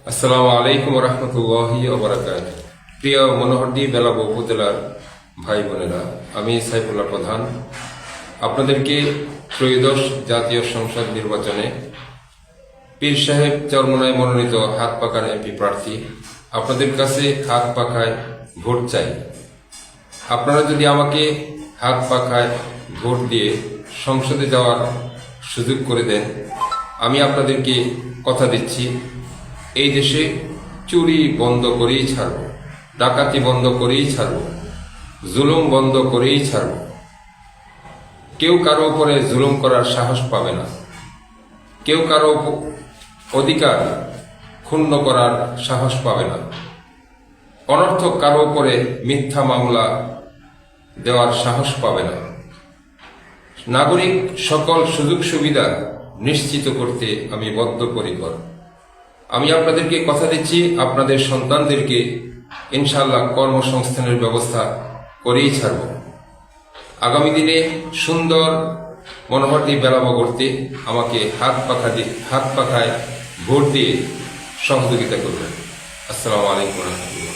আসসালামু আলাইকুম রহমতুল্লাহি ওয়া বারাকাতুহু। প্রিয় মনোহরদী বেলাব উপজেলার ভাই বোনেরা, আমি সাইফুল্লাহ প্রধান আপনাদেরকে ত্রয়োদশ জাতীয় সংসদ নির্বাচনে পীর সাহেব চরমোনাই মনোনীত হাত পাখার এমপি প্রার্থী আপনাদের কাছে হাত পাখায় ভোট চাই। আপনারা যদি আমাকে হাত পাখায় ভোট দিয়ে সংসদে যাওয়ার সুযোগ করে দেন, আমি আপনাদেরকে কথা দিচ্ছি, এই দেশে চুরি বন্ধ করেই ছাড়ব, ডাকাতি বন্ধ করেই ছাড়ব, জুলুম বন্ধ করেই ছাড়ব। কেউ কারো উপরে জুলুম করার সাহস পাবে না, কেউ কারো অধিকার ক্ষুণ্ণ করার সাহস পাবে না, অনর্থক কারো উপরে মিথ্যা মামলা দেওয়ার সাহস পাবে না। নাগরিক সকল সুযোগ সুবিধা নিশ্চিত করতে আমি বদ্ধপরিকর। আমি আপনাদেরকে কথা দিচ্ছি, আপনাদের সন্তানদেরকে ইনশাআল্লাহ কর্মসংস্থানের ব্যবস্থা করেই ছাড়ব। আগামী দিনে সুন্দর মনোহরদী বেলাব করতে আমাকে হাত পাখায় ভোট দিয়ে সহযোগিতা করবেন। আসসালামু আলাইকুম।